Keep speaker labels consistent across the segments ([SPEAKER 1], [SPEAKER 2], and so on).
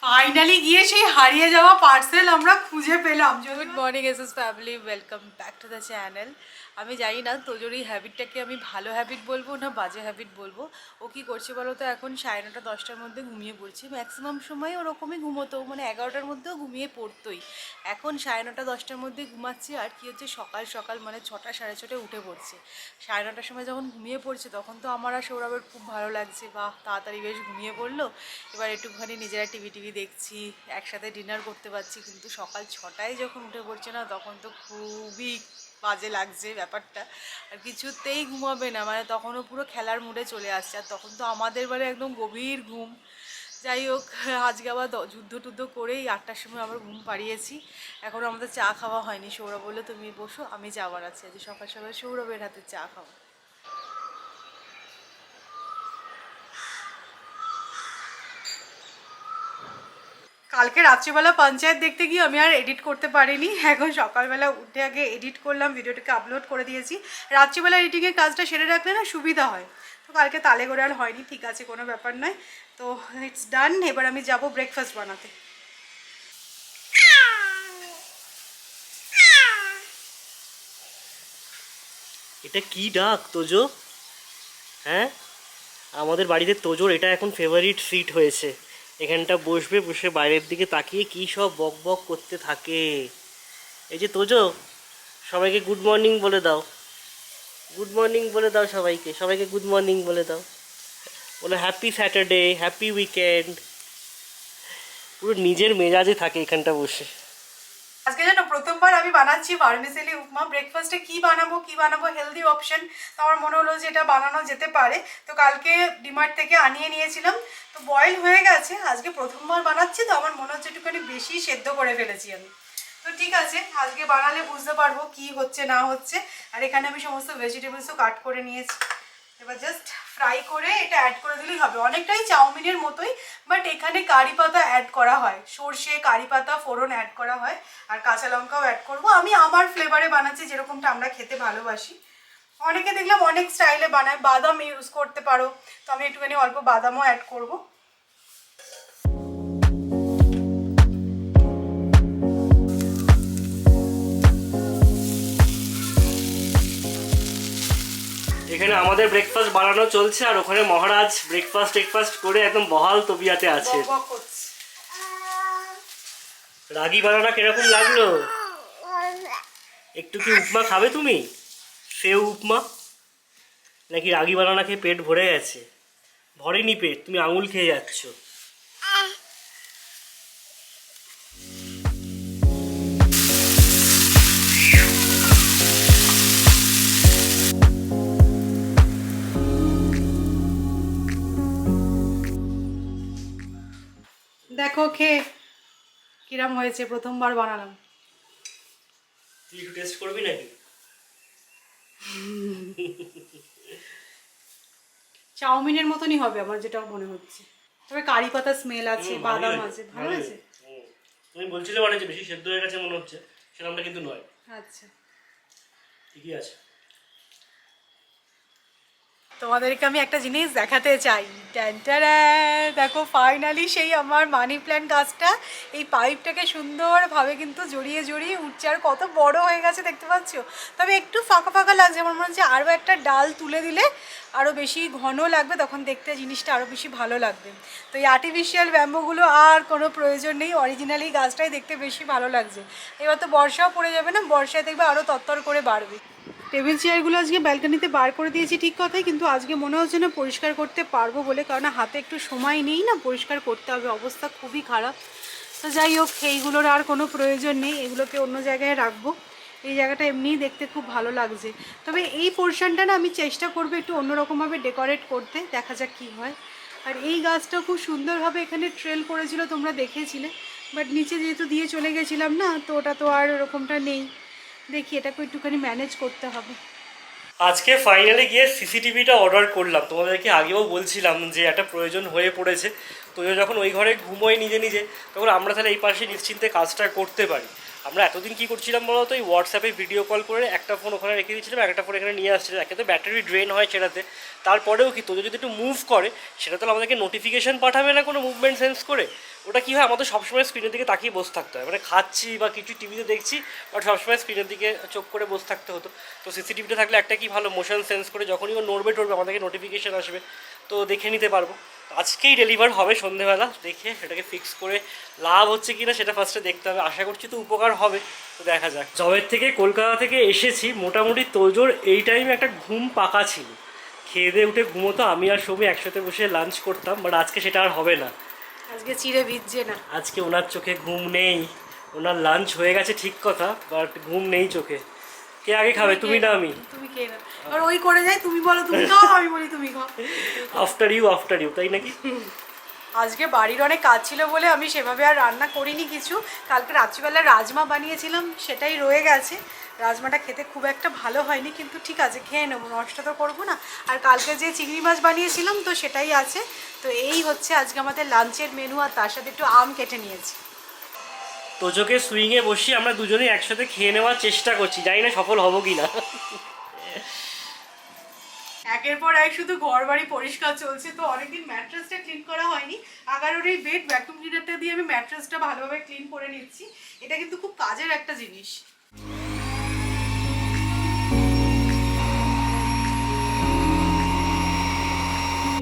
[SPEAKER 1] Finally গিয়ে সেই হারিয়ে যাওয়া পার্সেল আমরা খুঁজে পেলাম। Good morning SS family, welcome back to the channel. আমি জানি না তোজোর এই হ্যাবিটটাকে আমি ভালো হ্যাবিট বলবো না বাজে হ্যাবিট বলবো। ও কী করছে বলো তো, এখন 9:30-10টার মধ্যে ঘুমিয়ে পড়ছি। ম্যাক্সিমাম সময় ওরকমই ঘুমোতো, মানে 11টার মধ্যেও ঘুমিয়ে পড়তোই। এখন 9:30-10টার মধ্যে ঘুমাচ্ছি, আর কি হচ্ছে সকাল সকাল মানে 6টা 6:30টায় উঠে পড়ছে। 9:30টার সময় যখন ঘুমিয়ে পড়ছে তখন তো আমার আর সৌরভের খুব ভালো লাগছে, বা তাড়াতাড়ি বেশ ঘুমিয়ে পড়লো, এবার একটুখানি নিজেরা টিভি দেখছি, একসাথে ডিনার করতে পারছি। কিন্তু সকাল 6টায় যখন উঠে পড়ছে না, তখন তো খুবই বাজে লাগছে ব্যাপারটা। আর কিছুতেই ঘুমাবে না, মানে তখনও পুরো খেলার মুডে চলে আসছে। আর তখন তো আমাদের বারে একদম গভীর ঘুম। যাই হোক, আজকে আবার যুদ্ধ করেই 8টার সময় আবার ঘুম পাড়িয়েছি। এখনও আমাদের চা খাওয়া হয়নি। সৌরভ বললো তুমি বসো, আমি চা বানাচ্ছি। আজ সকাল সকাল সৌরভের হাতে চা খাওয়া। কালকে রাত্রিবেলা পঞ্চায়েত দেখতে গিয়ে আমি আর এডিট করতে পারিনি। এখন সকালবেলা উঠে আগে এডিট করলাম, ভিডিওটাকে আপলোড করে দিয়েছি। রাত্রিবেলা এডিটিংয়ের কাজটা সেরে রাখলে না সুবিধা হয়। তো কালকে তালে করে আর হয়নি, ঠিক আছে, কোনো ব্যাপার নয়। তো ইটস ডান। এবার আমি যাব ব্রেকফাস্ট বানাতে।
[SPEAKER 2] এটা কি ডাক তোজো? হ্যাঁ, আমাদের বাড়িতে তোজোর এটা এখন ফেভারিট সিট হয়েছে। এখানটা বসবে, বসে বাইরের দিকে তাকিয়ে কী সব বক বক করতে থাকে। এই যে তোজো, সবাইকে গুড মর্নিং বলে দাও। গুড মর্নিং বলে দাও সবাইকে, সবাইকে গুড মর্নিং বলে দাও। বলে হ্যাপি স্যাটারডে, হ্যাপি উইকেন্ড। পুরো নিজের মেজাজে থাকে এখানটা বসে।
[SPEAKER 1] আজকে জানো প্রথমবার আমি বানাচ্ছি ভার্মিসেলি উপমা। ব্রেকফাস্টে কি বানাবো হেলদি অপশন, তো আমার মনে হলো যে এটা বানানো যেতে পারে। তো কালকে ডিমার্ট থেকে আনিয়ে নিয়েছিলাম, তো বয়েল হয়ে গেছে। আজকে প্রথমবার বানাচ্ছি, তো আমার মনে হচ্ছে একটুখানি বেশি সেদ্ধ করে ফেলেছি আমি। তো ঠিক আছে, আজকে বানালে বুঝতে পারবো কি হচ্ছে না হচ্ছে। আর এখানে আমি সমস্ত ভেজিটেবলসও কাট করে নিয়েছি। এবার জাস্ট ফ্রাই করে এটা অ্যাড করে দিলেই হবে। অনেকটাই চাউমিনের মতোই, বাট এখানে কারি পাতা অ্যাড করা হয়, সর্ষে কারি পাতা ফোড়ন অ্যাড করা হয়, আর কাঁচা লঙ্কাও অ্যাড করবো। আমি আমার ফ্লেভারে বানাচ্ছি, যেরকমটা আমরা খেতে ভালোবাসি। অনেকে দেখলাম অনেক স্টাইলে বানায়, বাদাম ইউজ করতে পারো, তো আমি একটুখানি অল্প বাদামও অ্যাড করবো।
[SPEAKER 2] এখানে আমাদের ব্রেকফাস্ট বানানো চলছে, আর ওখানে মহারাজ ব্রেকফাস্ট করে একদম বহাল তবিয়াতে আছে। রাগি বানানা কিরকম লাগলো? একটু কি উপমা খাবে তুমি? সেও উপমা নাকি রাগি বানানা খেয়ে পেট ভরে গেছে? ভরেনি পেট, তুমি আঙুল খেয়ে যাচ্ছ।
[SPEAKER 1] দেখো খেয়ে কিরম হয়েছে, প্রথমবার বানালাম।
[SPEAKER 2] তুই একটু টেস্ট করবি নাকি?
[SPEAKER 1] চাউমিনের মতনই হবে আমার যেটা মনে হচ্ছে, তবে কারি পাতা স্মেল আছে, বাদাম আছে, ভালো আছে।
[SPEAKER 2] তুমি বলছিলে মানে যে বেশি সেদ্ধ হয়ে গেছে মনে হচ্ছে, সেরকমটা কিন্তু নয়।
[SPEAKER 1] আচ্ছা,
[SPEAKER 2] ঠিকই আছে।
[SPEAKER 1] তোমাদেরকে আমি একটা জিনিস দেখাতে চাই। দেখো ফাইনালি সেই আমার মানি প্ল্যান্ট গাছটা এই পাইপটাকে সুন্দরভাবে কিন্তু জড়িয়ে উঠছে, আর কত বড় হয়ে গেছে দেখতে পাচ্ছ। তবে একটু ফাঁকা লাগছে, আমার মনে হচ্ছে আরও একটা ডাল তুলে দিলে আরও বেশি ঘন লাগবে, তখন দেখতে জিনিসটা আরও বেশি ভালো লাগবে। তো এই আর্টিফিশিয়াল ব্যাম্বোগুলো আর কোনো প্রয়োজন নেই, অরিজিনালি গাছটাই দেখতে বেশি ভালো লাগছে। এবার তো বর্ষাও পড়ে যাবে না, বর্ষায় দেখবে আরও তত্তর করে বাড়বে। টেবিল চেয়ারগুলো আজকে ব্যালকনিতে বার করে দিয়েছি ঠিক কথাই, কিন্তু আজকে মনে হচ্ছে না পরিষ্কার করতে পারবো বলে, কারণ হাতে একটু সময় নেই না, পরিষ্কার করতে হবে, অবস্থা খুবই খারাপ। তো যাই হোক, এইগুলোর আর কোনো প্রয়োজন নেই, এগুলোকে অন্য জায়গায় রাখবো। এই জায়গাটা এমনিই দেখতে খুব ভালো লাগছে। তবে এই পোর্শনটা না আমি চেষ্টা করবো একটু অন্যরকমভাবে ডেকোরেট করতে, দেখা যাক কী হয়। আর এই গাছটা খুব সুন্দরভাবে এখানে ট্রেল করেছিল, তোমরা দেখেছিলে, বাট নিচে যেহেতু দিয়ে চলে গেছিলাম না, তো ওটা তো আর ওরকমটা নেই। দেখি এটাকে একটুখানি ম্যানেজ করতে হবে।
[SPEAKER 2] আজকে ফাইনালি গিয়ে সিসিটিভিটা অর্ডার করলাম। তোমাদেরকে আগেও বলছিলাম যে একটা প্রয়োজন হয়ে পড়েছে। তো যখন ওই ঘরে ঘুমোয় নিজে তখন আমরা তাহলে এই পাশে নিশ্চিন্তে কাজটা করতে পারি। আমরা এতদিন কী করছিলাম বলো তো, এই হোয়াটসঅ্যাপে ভিডিও কল করে একটা ফোন ওখানে রেখে দিয়েছিলাম, একটা ফোন এখানে নিয়ে আসছিলাম। একে তো ব্যাটারি ড্রেন হয় সেটাতে, তারপরেও কি তোদের যদি একটু মুভ করে সেটা তো আমাদেরকে নোটিফিকেশান পাঠাবে না কোনো মুভমেন্ট সেন্স করে। ওটা কী হয়, আমাদের সবসময় স্ক্রিনের দিকে তাকিয়ে বসে থাকতে হয়, মানে খাচ্ছি বা কিছু টিভিতে দেখছি, বাট সবসময় স্ক্রিনের দিকে চোখ করে বসে থাকতে হতো। তো সিসিটিভিটা থাকলে একটা কি ভালো, মোশন সেন্স করে যখনই ও নড়বে টড়বে আমাদেরকে নোটিফিকেশান আসবে, তো দেখে নিতে পারবো। আজকেই ডেলিভার হবে সন্ধেবেলা, দেখে সেটাকে ফিক্স করে লাভ হচ্ছে কি না সেটা ফার্স্টে দেখতে হবে। আশা করছি তো উপকার হবে, তো দেখা যাক। জবের থেকে কলকাতা থেকে এসেছি, মোটামুটি তোজোর এই টাইমে একটা ঘুম পাকা ছিল, খেয়ে দিয়ে উঠে ঘুমোতো, আমি আর সবই একসাথে বসে লাঞ্চ করতাম, বাট আজকে সেটা আর হবে না।
[SPEAKER 1] আজকে চিড়ে ভিজছে না।
[SPEAKER 2] আজকে ওনার চোখে ঘুম নেই, ওনার লাঞ্চ হয়ে গেছে ঠিক কথা, বাট ঘুম নেই চোখে। কে আগে খাবে, তুমি না আমি?
[SPEAKER 1] তুমি কে না, আর ওই করে যায়, তুমি বলো তুমি খাও, আমি বলি তুমি খাও।
[SPEAKER 2] আফটার ইউ, তাই নাকি?
[SPEAKER 1] আজকে বাড়ির অনেক কাজ ছিল বলে আমি সেভাবে আর রান্না করিনি কিছু। কালকে রাত্রিবেলা রাজমা বানিয়েছিলাম, সেটাই রয়ে গেছে। রাজমাটা খেতে খুব একটা ভালো হয়নি, কিন্তু ঠিক আছে, খেয়ে নেবো, নষ্ট তো করবো না। আর কালকে যে চিংড়ি মাছ বানিয়েছিলাম তো সেটাই আছে। তো এই হচ্ছে আজকে আমাদের লাঞ্চের মেনু, আর তার সাথে একটু আম কেটে নিয়েছি।
[SPEAKER 2] তোজোকে সুইংয়ে বসিয়ে আমরা দুজনেই একসাথে খেয়ে নেওয়ার চেষ্টা করছি, জানি না সফল হবো কি না।
[SPEAKER 1] একের পর এক শুধু ঘর বাড়ি পরিষ্কার চলছে, তো অনেকদিন ম্যাট্রেসটা ক্লিন করা হয়নি। আগারোর এই বেড ভ্যাকুয়াম ক্লিনারটা দিয়ে আমি ম্যাট্রেসটা ভালোভাবে ক্লিন করে নিচ্ছি। এটা কিন্তু খুব কাজের একটা জিনিস।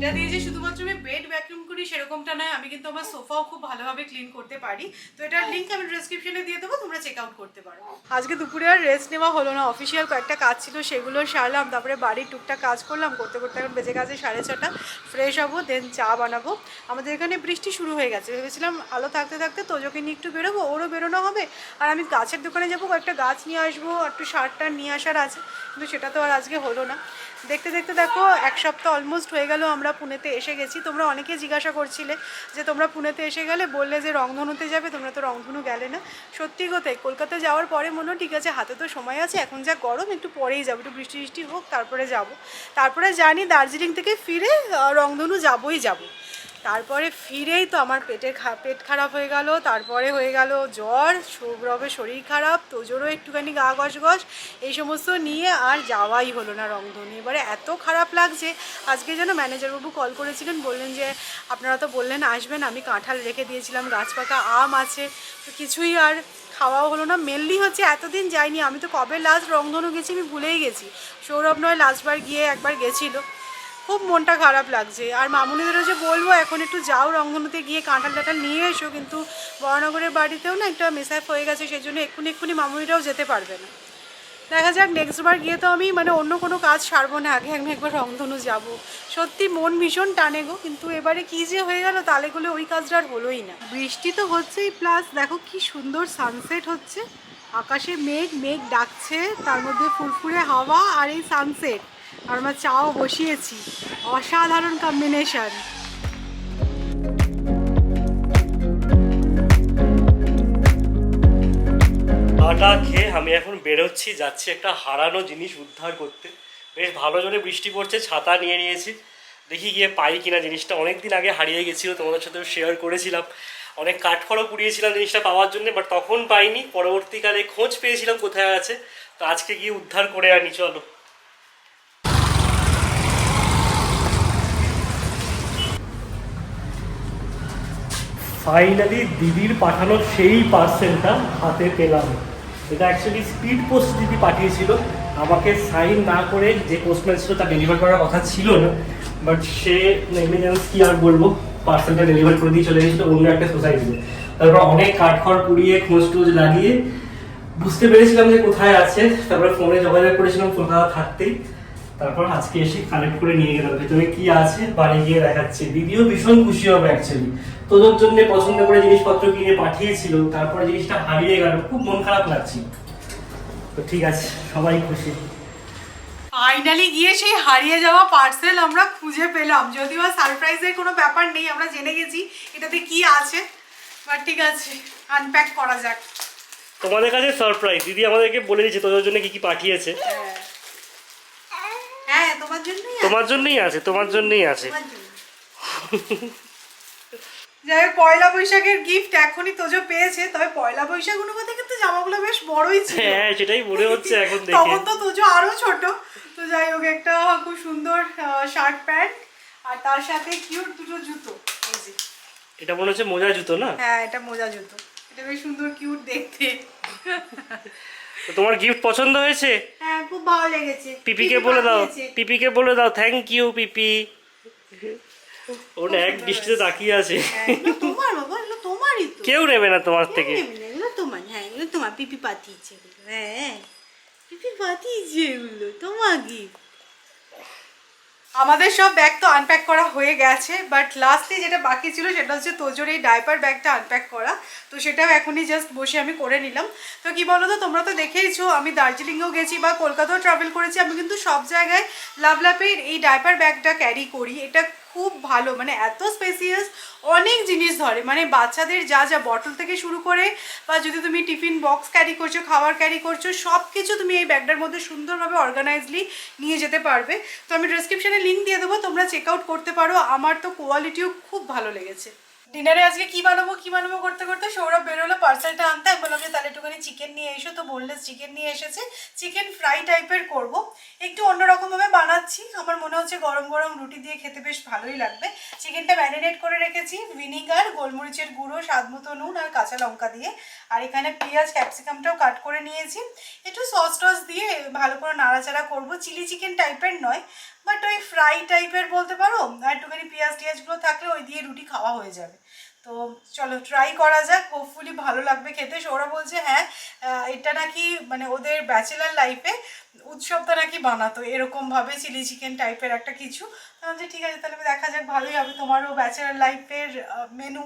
[SPEAKER 1] এটা দিয়ে যে শুধুমাত্র আমি বেড ভ্যাকুয়াম করি সেরকমটা নয়, আমি কিন্তু আমার সোফাও খুব ভালোভাবে ক্লিন করতে পারি। তো এটার লিঙ্ক আমি ডেসক্রিপশনে দিয়ে দেবো, তোমরা চেক আউট করতে পারো। আজকে দুপুরে আর রেস্ট নেওয়া হলো না, অফিসিয়াল কয়েকটা কাজ ছিল সেগুলো সারলাম, তারপরে বাড়ির টুকটাক কাজ করলাম, করতে করতে এখন বেজে গেছে 6:30। ফ্রেশ হবো, দেন চা বানাবো। আমাদের এখানে বৃষ্টি শুরু হয়ে গেছে, ভেবেছিলাম আলো থাকতে থাকতে তোজোকে নিয়ে একটু বেরোবো, ওরও বেরোনো হবে, আর আমি গাছের দোকানে যাবো, কয়েকটা গাছ নিয়ে আসবো, আর একটু সার টার নিয়ে আসার আছে, কিন্তু সেটা তো আর আজকে হলো না। দেখতে দেখতে দেখো 1 সপ্তাহ অলমোস্ট হয়ে গেল আমরা পুনেতে এসে গেছি। তোমরা অনেকে জিজ্ঞাসা করছিলে যে তোমরা পুনেতে এসে গেলে, বললে যে রংধনুতে যাবে, তোমরা তো রংধনু গেলে না। সত্যি কথাই, কলকাতা যাওয়ার পরে মনে হয় ঠিক আছে, হাতে তো সময় আছে, এখন যা গরম, একটু পরেই যাবো, একটু বৃষ্টি বৃষ্টি হোক তারপরে যাব। তারপরে জানি দার্জিলিং থেকে ফিরে রংধনু যাবই যাব। তারপরে ফিরেই তো আমার পেট খারাপ হয়ে গেল, তারপরে হয়ে গেল জ্বর, সৌরভের শরীর খারাপ, তোজোরও একটুখানি গা গস, এই সমস্ত নিয়ে আর যাওয়াই হলো না রংধনু। এবারে এত খারাপ লাগছে, আজকে যেন ম্যানেজারবাবু কল করেছিলেন, বললেন যে আপনারা তো বললেন আসবেন, আমি কাঁঠাল রেখে দিয়েছিলাম, গাছ পাকা আম আছে, তো কিছুই আর খাওয়াও হলো না। মেনলি হচ্ছে এতদিন যাইনি, আমি তো কবে লাস্ট রংধনু গেছি আমি ভুলেই গেছি। সৌরভ নয় লাস্টবার গিয়ে একবার গেছিলো, খুব মনটা খারাপ লাগছে। আর মামুনিদেরও যে বলবো এখন একটু যাও রংধনুতে গিয়ে কাঁঠাল টাঠাল নিয়ে এসো, কিন্তু বড়নগরের বাড়িতেও না একটা মিসঅ্যাপ হয়ে গেছে, সেই জন্য এক্ষুনি মামুনিরাও যেতে পারবে না। দেখা যাক, নেক্সট বার গিয়ে তো আমি মানে অন্য কোনো কাজ সারবো না, আগে আমি একবার রংধনু যাব। সত্যি মন ভীষণ টানে গো, কিন্তু এবারে কী যে হয়ে গেল, তালেগুলো ওই কাজটা আর হলোই না। বৃষ্টি তো হচ্ছেই, প্লাস দেখো কি সুন্দর সানসেট হচ্ছে, আকাশে মেঘ মেঘ ডাকছে, তার মধ্যে ফুরফুরে হাওয়া আর এই সানসেট, আর আমরা চাও বসিয়েছি, অসাধারণ কম্বিনেশন।
[SPEAKER 2] চাটা খেয়ে আমি এখন বেরোচ্ছি, যাচ্ছি একটা হারানো জিনিস উদ্ধার করতে। বেশ ভালো জোরে বৃষ্টি পড়ছে, ছাতা নিয়ে নিয়েছি, দেখি গিয়ে পাই কিনা জিনিসটা। অনেক দিন আগে হারিয়ে গেছিলো, তোমাদের সাথেও শেয়ার করেছিলাম, অনেক কাঠখড়ও পুড়িয়েছিলাম জিনিসটা পাওয়ার জন্য, বাট তখন পাইনি, পরবর্তীকালে খোঁজ পেয়েছিলাম কোথায় আছে, তো আজকে গিয়ে উদ্ধার করে আনি, চলো। ফাইনালি দিদির পাঠানো সেই পার্সেলটা হাতে পেলাম। এটা অ্যাকচুয়ালি স্পিড পোস্ট দিদি পাঠিয়েছিল, আমাকে সাইন না করে, যে পোস্টম্যান ছিল তার ডেলিভার করার কথা ছিল না, বাট সে নেগলিজেন্স কি আর বলবো, পার্সেলটা ডেলিভার করে দিয়ে চলে গেছিলো অন্য একটা সোসাইটিতে। তারপর অনেক কাঠখড় পুড়িয়ে খোঁজ টোজ লাগিয়ে বুঝতে পেরেছিলাম যে কোথায় আছে, তারপরে ফোনে যোগাযোগ করেছিলাম কলকাতা থাকতেই, তারপর আজকে এসে কালেক্ট করে নিয়ে গেলাম। ভেতরে কি আছে বাড়ি গিয়ে দেখাচ্ছি, দিদিও ভীষণ খুশি হবে অ্যাকচুয়ালি, তোদের জন্য পছন্দ করে জিনিসপত্র কিনে পাঠিয়েছিল, তারপরে জিনিসটা হারিয়ে গেল, খুব মন খারাপ লাগছিল। তো ঠিক আছে, সবাই খুশি।
[SPEAKER 1] ফাইনালি গিয়ে সেই হারিয়ে যাওয়া পার্সেল আমরা খুঁজে পেলাম, যদিও সারপ্রাইজের কোনো ব্যাপার নেই, আমরা জেনে গেছি এটাতে কি আছে, বাট ঠিক আছে, আনপ্যাক করা যাক।
[SPEAKER 2] তোমাদের কাছে সারপ্রাইজ, দিদি আমাদেরকে বলে দিয়েছে তোদের জন্য কি কি পাঠিয়েছে।
[SPEAKER 1] হ্যাঁ তোমার জন্যই,
[SPEAKER 2] তোমার জন্যই আছে, তোমার জন্যই আছে।
[SPEAKER 1] যাই হোক, পয়লা বৈশাখের গিফট এখনই তোজো পেয়েছে, তবে পয়লা বৈশাখ অনুপাতে কিন্তু জামাগুলো বেশ বড়ই ছিল।
[SPEAKER 2] হ্যাঁ সেটাই মনে হচ্ছে এখন দেখে,
[SPEAKER 1] তখন তো তোজো আরো ছোট। তো যাই হোক, একটা খুব সুন্দর শার্ট প্যান্ট, আর তার সাথে কিউট দুটো জুতো, এই যে
[SPEAKER 2] এটা মনে হচ্ছে মোজা জুতো না?
[SPEAKER 1] হ্যাঁ, এটা মোজা জুতো। এটা বেশ সুন্দর কিউট দেখতে।
[SPEAKER 2] তো তোমার গিফট পছন্দ হয়েছে?
[SPEAKER 1] হ্যাঁ, খুব ভালো লেগেছে।
[SPEAKER 2] পিপিকে বলে দাও, পিপিকে বলে দাও থ্যাংক ইউ পিপি। ওর এক দৃষ্টিতে তাকিয়ে আছে।
[SPEAKER 1] এগুলো তোমার বাবা, এগুলো তোমারই তো।
[SPEAKER 2] কেউ নেবে না তোমার থেকে।
[SPEAKER 1] এগুলো তোমার, হ্যাঁ এগুলো তোমার। পিপি পাঠিয়েছে এগুলো, হ্যাঁ পিপি পাঠিয়েছে এগুলো তোমার গিফট। আমাদের সব ব্যাগ তো আনপ্যাক করা হয়ে গেছে, বাট লাস্টে যেটা বাকি ছিল সেটা হচ্ছে তোজোর এই ডাইপার ব্যাগটা আনপ্যাক করা। তো সেটাও এখনই জাস্ট বসে আমি করে নিলাম। তো কি বলো তো, তোমরা তো দেখেইছো আমি দার্জিলিংও গেছি বা কলকাতাও ট্রাভেল করেছি, আমি কিন্তু সব জায়গায় লাভলাপের এই ডাইপার ব্যাগটা ক্যারি করি। এটা খুব ভালো, মানে এত স্পেসিয়াস, অনেক জিনিস ধরে, মানে বাচ্চাদের যা যা বটল থেকে শুরু করে বা যদি তুমি টিফিন বক্স ক্যারি করছো, খাবার ক্যারি করছো, সব কিছু তুমি এই ব্যাগটার মধ্যে সুন্দরভাবে অর্গানাইজলি নিয়ে যেতে পারবে। তো আমি ডেসক্রিপশনে লিঙ্ক দিয়ে দেবো, তোমরা চেক আউট করতে পারো। আমার তো কোয়ালিটিও খুব ভালো লেগেছে। ডিনারে আজকে কি বানাবো করতে করতে সৌরভ বেরোলো পার্সেলটা আনতে। আমি বললাম যে তাহলে একটুখানি চিকেন নিয়ে এসো, তো বোনলেস চিকেন নিয়ে এসেছে। চিকেন ফ্রাই টাইপের করব, একটু অন্যরকমভাবে বানাচ্ছি। আমার মনে হচ্ছে গরম গরম রুটি দিয়ে খেতে বেশ ভালোই লাগবে। চিকেনটা ম্যারিনেট করে রেখেছি ভিনিগার, গোলমরিচের গুঁড়ো, স্বাদ মতো নুন আর কাঁচা লঙ্কা দিয়ে। আর এখানে পেঁয়াজ ক্যাপসিকামটাও কাট করে নিয়েছি। একটু সস টস দিয়ে ভালো করে নাড়াচাড়া করবো। চিলি চিকেন টাইপের নয়, বাট ওই ফ্রাই টাইপের বলতে পারো। আর একটুখানি পেঁয়াজ টিয়াজগুলো থাকলে ওই দিয়ে রুটি খাওয়া হয়ে যাবে। তো চলো ট্রাই করা যাক, হোপফুলি ভালো লাগবে খেতে। সৌরভ বলছে হ্যাঁ এটা নাকি মানে ওদের ব্যাচেলার লাইফে উৎসবটা নাকি বানাতো এরকমভাবে চিলি চিকেন টাইপের একটা কিছু। যে ঠিক আছে তাহলে দেখা যাক, ভালোই হবে, তোমারও ব্যাচেলার লাইফের মেনু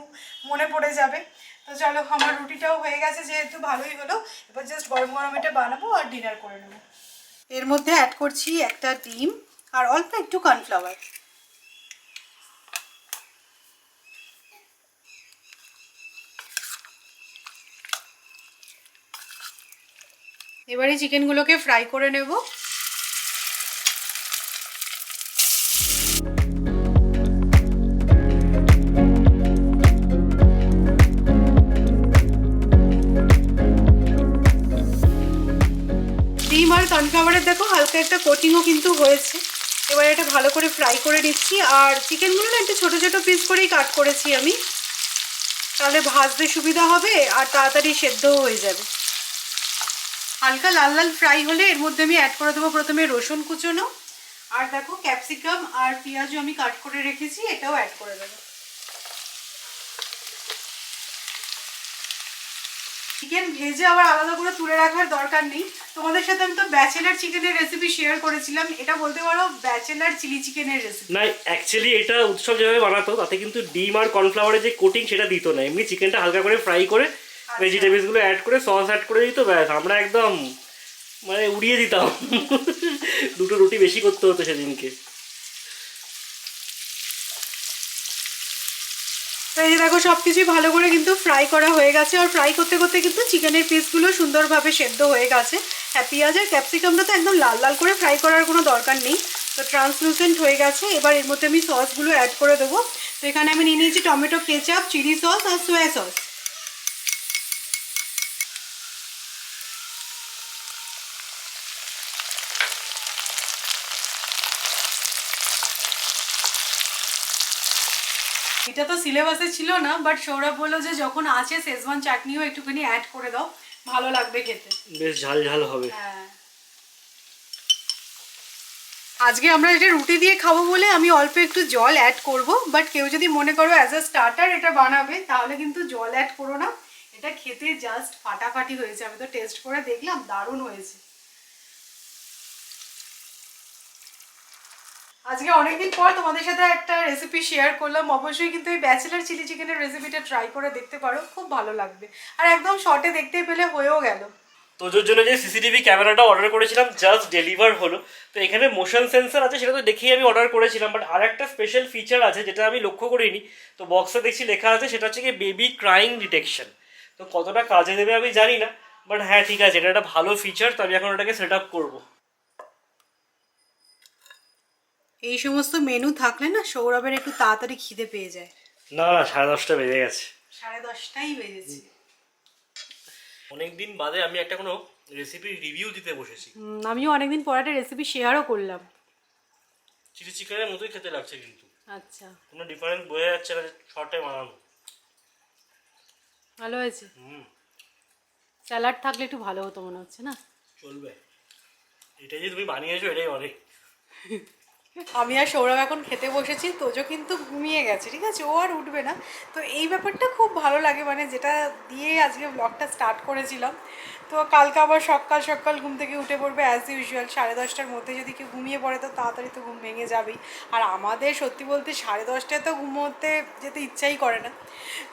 [SPEAKER 1] মনে পড়ে যাবে। তো চলো আমার রুটিটাও হয়ে গেছে যেহেতু, ভালোই হলো। এবার জাস্ট গরম গরম এটা বানাবো আর ডিনার করে নেবো। এর মধ্যে অ্যাড করছি একটা ডিম আর অল্প একটু কর্নফ্লাওয়ার। এবারে চিকেনগুলোকে ফ্রাই করে নেব। ডিম আর কর্নফ্লাওয়ারের দেখো হালকা একটা কোটিংও কিন্তু হয়েছে। এবার এটা ভালো করে ফ্রাই করে নিচ্ছি। আর চিকেনগুলো না একটু ছোটো ছোটো পিস করেই কাট করেছি আমি, তাহলে ভাজতে সুবিধা হবে আর তাড়াতাড়ি সেদ্ধও হয়ে যাবে। হালকা লাল লাল ফ্রাই হলে এর মধ্যে আমি অ্যাড করে দেবো প্রথমে রসুন কুচোনো, আর দেখো ক্যাপসিকাম আর পেঁয়াজও আমি কাট করে রেখেছি, এটাও অ্যাড করে দেবো। চিকেন ভেজে আবার আলাদা করে তুলে রাখার দরকার নেই। তোমাদের সাথে আমি তো ব্যাচেলার চিকেনের রেসিপি শেয়ার করেছিলাম, এটা বলতে পারো ব্যাচেলার চিলি চিকেনের রেসিপি।
[SPEAKER 2] না অ্যাকচুয়ালি এটা উৎসব যেভাবে বানাতো তাতে কিন্তু ডিম আর কর্নফ্লাওয়ারের যে কোটিং সেটা দিত না, এমনি চিকেনটা হালকা করে ফ্রাই করে ভেজিটেবলসগুলো অ্যাড করে সস অ্যাড করে দিত, ব্যাস আমরা একদম মানে উড়িয়ে দিতাম। দুটো রুটি বেশি করতে হতো সেদিনকে।
[SPEAKER 1] তো এই যে দেখো সব কিছুই ভালো করে কিন্তু ফ্রাই করা হয়ে গেছে, আর ফ্রাই করতে করতে কিন্তু চিকেনের পিসগুলো সুন্দরভাবে সেদ্ধ হয়ে গেছে। হ্যাঁ, পেঁয়াজ আর ক্যাপসিকামটা তো একদম লাল লাল করে ফ্রাই করার কোনো দরকার নেই, তো ট্রান্সলুসেন্ট হয়ে গেছে। এবার এর মধ্যে আমি সসগুলো অ্যাড করে দেবো। তো এখানে আমি নিয়ে নিয়েছি টমেটো কেচাপ, চিলি সস আর সোয়া সস। এটা তো সিলেবাসে ছিল না, বাট সৌরভ বললো যে যখন আছে শেজওয়ান চাটনিও একটুখানি অ্যাড করে দাও, ভালো লাগবে খেতে,
[SPEAKER 2] বেশ ঝাল ঝাল হবে।
[SPEAKER 1] হ্যাঁ আজকে আমরা এটা রুটি দিয়ে খাবো বলে আমি অল্প একটু জল অ্যাড করব, বাট কেউ যদি মনে করো অ্যাজ আ স্টার্টার এটা বানাবে তাহলে কিন্তু জল অ্যাড করো না। এটা খেতে জাস্ট ফাটাফাটি হয়েছে, আমি তো টেস্ট করে দেখলাম, দারুণ হয়েছে। আজকে অনেকদিন পর তোমাদের সাথে একটা রেসিপি শেয়ার করলাম। অবশ্যই কিন্তু এই ব্যাচেলার চিলি চিকেনের রেসিপিটা ট্রাই করে দেখতে পারো, খুব ভালো লাগবে। আর একদম শর্টে দেখতে পেলে হয়েও গেল।
[SPEAKER 2] তোজোর জন্য যে সিসিটিভি ক্যামেরাটা অর্ডার করেছিলাম জাস্ট ডেলিভার হলো। তো এখানে মোশন সেন্সর আছে, সেটা তো দেখেই আমি অর্ডার করেছিলাম, বাট আর একটা স্পেশাল ফিচার আছে যেটা আমি লক্ষ্য করিনি। তো বক্সে দেখছি লেখা আছে, সেটা হচ্ছে কি বেবি ক্রাইং ডিটেকশন। তো কতটা কাজে দেবে আমি জানি না, বাট হ্যাঁ ঠিক আছে, এটা একটা ভালো ফিচার। তো আমি এখন ওটাকে সেট আপ করবো।
[SPEAKER 1] এই সমস্ত মেনু থাকলে না সৌরভের একটু তাড়াতাড়ি খিদে পেয়ে যায়।
[SPEAKER 2] না না, 10:30 বেজে গেছে।
[SPEAKER 1] 10:30টাই বেজেছে।
[SPEAKER 2] অনেকদিন বাদে আমি একটা কোনো রেসিপির রিভিউ দিতে বসেছি।
[SPEAKER 1] আমিও অনেকদিন পর একটা রেসিপি শেয়ারও করলাম।
[SPEAKER 2] চিলি চিকেনের মতোই খেতে লাগছে, কিন্তু
[SPEAKER 1] আচ্ছা,
[SPEAKER 2] কোনো ডিফারেন্স বোঝা যাচ্ছে না যে শর্টে বানানো।
[SPEAKER 1] ভালো হয়েছে।
[SPEAKER 2] হুম,
[SPEAKER 1] স্যালাড থাকলে একটু ভালো হতো মনে হচ্ছে না?
[SPEAKER 2] চলবে। এটা যে তুমি বানিয়েছো এটাই অনেক।
[SPEAKER 1] আমি আর সৌরভ এখন খেতে বসেছি, তোজো কিন্তু ঘুমিয়ে গেছে, ঠিক আছে, ও আর উঠবে না। তো এই ব্যাপারটা খুব ভালো লাগে, মানে যেটা দিয়ে আজকে ব্লগটা স্টার্ট করেছিলাম। তো কালকে আবার সকাল সকাল ঘুম থেকে উঠে পড়বে অ্যাজ ইউজুয়াল। 10:30টার মধ্যে যদি কেউ ঘুমিয়ে পড়ে তো তাড়াতাড়ি তো ঘুম ভেঙে যাবেই। আর আমাদের সত্যি বলতে 10:30টায় তো ঘুমোতে যেতে ইচ্ছাই করে না।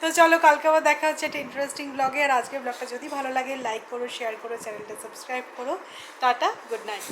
[SPEAKER 1] তো চলো, কালকে আবার দেখা হচ্ছে একটা ইন্টারেস্টিং ব্লগে। আর আজকে ব্লগটা যদি ভালো লাগে লাইক করো, শেয়ার করো, চ্যানেলটা সাবস্ক্রাইব করো। Tata, good night.